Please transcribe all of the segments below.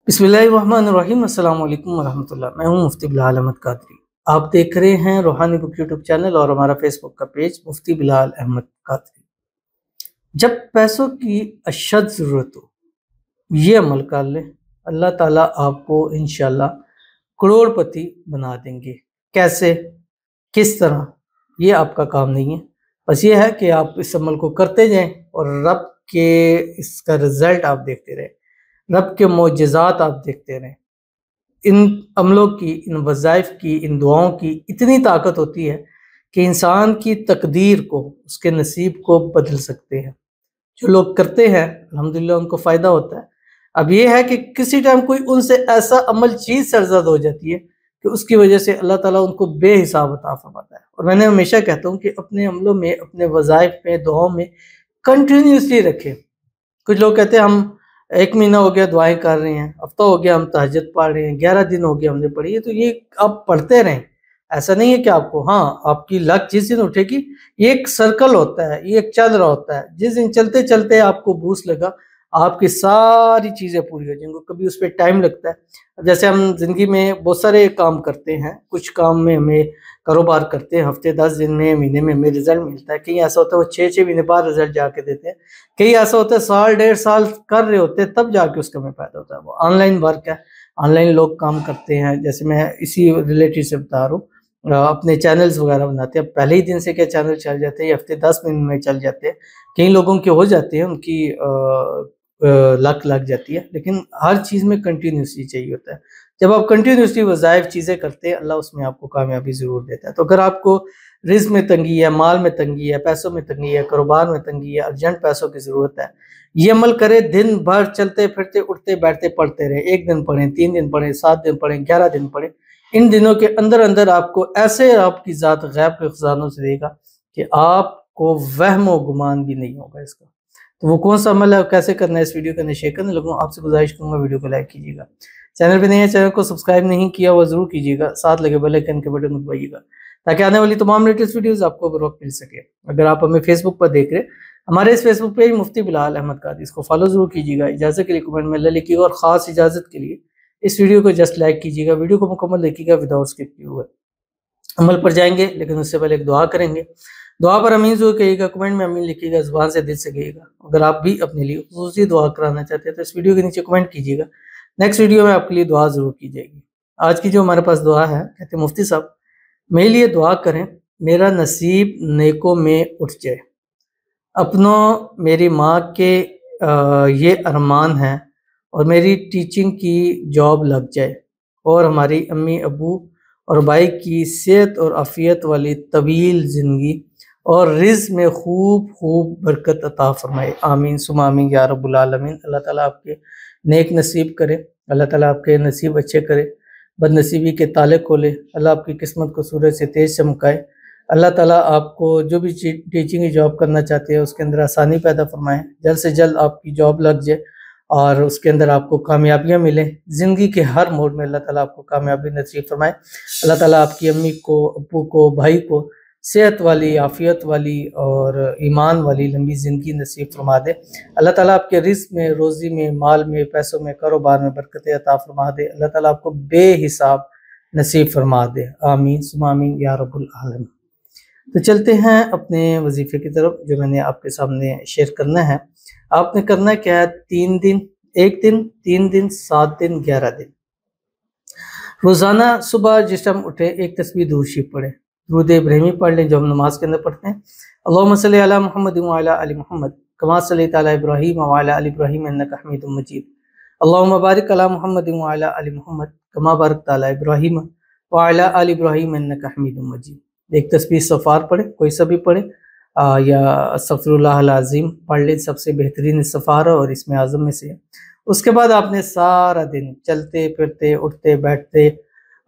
बिस्मिल्लाहिर्रहमानिर्रहीम। अस्सलाम वालेकुम वरहमतुल्लाह। मैं हूं मुफ्ती बिलाल अहमद कादरी। आप देख रहे हैं रूहानी बुक यूट्यूब चैनल और हमारा फेसबुक का पेज मुफ्ती बिलाल अहमद कादरी। जब पैसों की अशद ज़रूरत हो, ये अमल कर लें, अल्लाह ताला आपको इंशाल्लाह करोड़पति बना देंगे। कैसे, किस तरह, ये आपका काम नहीं है। बस ये है कि आप इस अमल को करते जाएं और रब के इसका रिज़ल्ट आप देखते रहें, रब के मोजज़ात आप देखते रहें। इन अमलों की, इन वज़ाइफ की, इन दुआओं की इतनी ताकत होती है कि इंसान की तकदीर को, उसके नसीब को बदल सकते हैं। जो लोग करते हैं अल्हम्दुलिल्लाह उनको फ़ायदा होता है। अब ये है कि किसी टाइम कोई उनसे ऐसा अमल चीज़ सरज़द हो जाती है कि उसकी वजह से अल्लाह ताला उनको बेहिसाब अता फ़रमाता है। और मैंने हमेशा कहता हूँ कि अपने अमलों में, अपने वज़ाइफ में, दुआओं में कंटिन्यूअसली रखें। कुछ लोग कहते हैं हम 1 महीना हो गया दुआएँ कर रहे हैं, हफ्ता हो गया हम तहज्जुद पढ़ रहे हैं, 11 दिन हो गए हमने पढ़ी है, तो ये आप पढ़ते रहें। ऐसा नहीं है कि आपको, हाँ, आपकी लक जिस दिन उठेगी, ये एक सर्कल होता है, ये एक चल रहा होता है। जिस दिन चलते-चलते आपको बूस्ट लगा, आपकी सारी चीज़ें पूरी हो जाएँगी। कभी उस पे टाइम लगता है। अब जैसे हम ज़िंदगी में बहुत सारे काम करते हैं, कुछ काम में हमें कारोबार करते हैं, हफ़्ते 10 दिन में, महीने में हमें रिज़ल्ट मिलता है। कहीं ऐसा होता है वो 6-6 महीने बाद रिज़ल्ट जाके देते हैं। कई ऐसा होता है साल डेढ़ साल कर रहे होते हैं तब जाके उसका हमें फ़ायदा होता है। वो ऑनलाइन वर्क है, ऑनलाइन लोग काम करते हैं। जैसे मैं इसी रिलेटेड से बता रहा हूँ, अपने चैनल्स वगैरह बनाते हैं। पहले ही दिन से क्या चैनल चल जाते हैं, हफ़्ते 10 दिन में चल जाते हैं। कई लोगों के हो जाते हैं, उनकी लक लग जाती है, लेकिन हर चीज़ में कंटिन्यूअसली चाहिए होता है। जब आप कंटिन्यूअसली वज़ाइफ चीज़ें करते हैं, अल्लाह उसमें आपको कामयाबी ज़रूर देता है। तो अगर आपको रिज़्क़ में तंगी है, माल में तंगी है, पैसों में तंगी है, कारोबार में तंगी है, अर्जेंट पैसों की ज़रूरत है, ये अमल करें। दिन भर चलते-फिरते, उठते-बैठते पढ़ते रहें। 1 दिन पढ़ें, 3 दिन पढ़ें, 7 दिन पढ़ें, 11 दिन पढ़ें। इन दिनों के अंदर-अंदर आपको ऐसे आपकी ज़ात गैब के खज़ानों से देगा कि आपको वहम व गुमान भी नहीं होगा इसका। तो वो कौन-सा अमल है और कैसे करना है, इस वीडियो को मैं शेयर करने लगा हूँ। आपसे गुज़ारिश करूँगा वीडियो को लाइक कीजिएगा। चैनल पे नए हैं, चैनल को सब्सक्राइब नहीं किया हुआ ज़रूर कीजिएगा। साथ लगे बेल आइकन के बटन को दबाइएगा ताकि आने वाली तमाम लेटेस्ट वीडियोज़ आपको बर वक़्त मिल सके। अगर आप हमें फेसबुक पर देख रहे हैं, हमारे इस फेसबुक पेज मुफ्ती बिलाल अहमद कादरी, इसको फॉलो ज़रूर कीजिएगा। इजाज़त के लिए कमेंट में अल्लाह लिखिएगा और ख़ास इजाज़त के लिए इस वीडियो को जस्ट लाइक कीजिएगा। वीडियो को मुकम्मल देखिएगा विदाउट स्किप किए हुए। अमल पर जाएँगे, लेकिन उससे पहले एक दुआ करेंगे। दुआ पर आमीन ज़रूर कहिएगा, कमेंट में आमीन लिखिएगा, ज़ुबान से दिल से कहिएगा। अगर आप भी अपने लिए ख़ुसूसी दुआ कराना चाहते हैं तो इस वीडियो के नीचे कमेंट कीजिएगा। नेक्स्ट वीडियो में आपके लिए दुआ ज़रूर की जाएगी। आज की जो हमारे पास दुआ है, कहते हैं मुफ्ती साहब मेरे लिए दुआ करें, मेरा नसीब नेकों में उठ जाए। अपनों मेरी माँ के ये अरमान है और मेरी टीचिंग की जॉब लग जाए और हमारी अम्मी अबू और भाई की सेहत और आफियत वाली तवील ज़िंदगी और रिज़्क़ में खूब खूब बरकत अता फरमाए। आमीन सुम्मा आमीन या रब्बुल आलमीन। अल्लाह ताला आपके नेक नसीब करे, अल्लाह ताला आपके नसीब अच्छे करे, बदनसीबी के ताले खोले, अल्लाह आपकी किस्मत को सूरज से तेज़ चमकाए। अल्लाह ताला आपको जो भी टीचिंग की जॉब करना चाहते हैं उसके अंदर आसानी पैदा फरमाएँ, जल्द से जल्द आपकी जॉब लग जाए और उसके अंदर आपको कामयाबियाँ मिलें। ज़िंदगी के हर मोड़ में अल्लाह ताला आपको कामयाबी नसीब फरमाए। अल्लाह ताला आपकी अम्मी को, अब्बू को, भाई को सेहत वाली, आफ़ियत वाली और ईमान वाली लंबी ज़िंदगी नसीब फरमा दे। अल्लाह ताला आपके रिज़्क़ में, रोज़ी में, माल में, पैसों में, कारोबार में बरकतें अता फरमा दे। अल्लाह ताला आपको बेहिसाब नसीब फरमा दे। आमीन सुम्मा आमीन या रब्बुल आलमीन। तो चलते हैं अपने वजीफ़े की तरफ, जो मैंने आपके सामने शेयर करना है। आपने करना क्या है, 3 दिन, 1 दिन, 3 दिन, 7 दिन, 11 दिन, रोज़ाना सुबह जिस टाइम उठे एक तस्बीह दुरूद शरीफ पढ़ें। दुरूद इब्राहिमी पढ़ लें जो हम नमाज के अंदर पढ़ते हैं। अल्लाहुम्मा सल्ली अला मुहम्मद व अला आलि मुहम्मद कमा सल्लैता अला इब्राहीम व अला आलि इब्राहीम इन्नका हमीदुम मजीद। अल्लाहुम्मा बारिक अला मुहम्मद व अला आलि मुहम्मद कमा बारकता अला इब्राहीम व अला आलि इब्राहीम इन्नका हमीदुम मजीद। एक तस्बीह इस्तिग़फ़ार पढ़े, कोई सा भी पढ़े, या अस्तग़फ़िरुल्लाहल अज़ीम पढ़ ले, सबसे बेहतरीन इस्तिग़फ़ार है और इसमें आज़म में से है। उसके बाद आपने सारा दिन चलते फिरते, उठते बैठते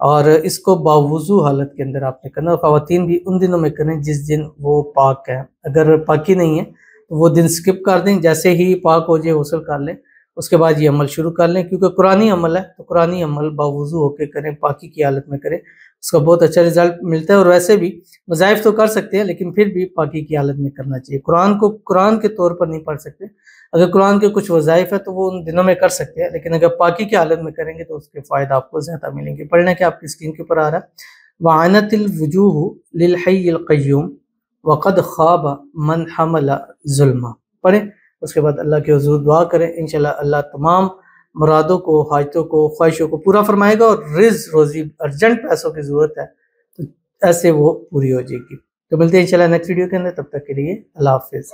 और इसको बावुज़ू हालत के अंदर आपने करना। और ख़वातीन भी उन दिनों में करें जिस दिन वो पाक है। अगर पाकी नहीं है तो वो दिन स्किप कर दें, जैसे ही पाक हो जाए गुस्ल कर लें, اس کے بعد یہ عمل شروع کر لیں، کیونکہ قرآنی عمل ہے تو قرآنی عمل باوضو ہو کے کریں، پاکی کی حالت میں کریں، اس کا بہت اچھا رزلٹ ملتا ہے۔ اور ویسے بھی وظائف تو کر سکتے ہیں لیکن پھر بھی پاکی کی حالت میں کرنا چاہیے۔ قرآن کو قرآن کے طور پر نہیں پڑھ سکتے، اگر قرآن کے کچھ وظائف ہے تو وہ ان دنوں میں کر سکتے ہیں، لیکن اگر پاکی کی حالت میں کریں گے تو اس کے فائدہ آپ کو زیادہ ملیں گے۔ پڑھنا کہ آپ کی اسکرین کے اوپر آ رہا ہے، وعنت الوجوہ للحی القیوم وقد خواب من حمل ظلما، پڑھیں، اس کے بعد اللہ کے حضور دعا کریں، انشاءاللہ اللہ تمام مرادوں کو، حاجتوں کو، خواہشوں کو پورا فرمائے گا، اور رزق روزی ارجنٹ پیسوں کی ضرورت ہے تو ایسے وہ پوری ہو جائے گی۔ تو ملتے ہیں انشاءاللہ نیکسٹ ویڈیو کے اندر، تب تک کے لیے اللہ حافظ۔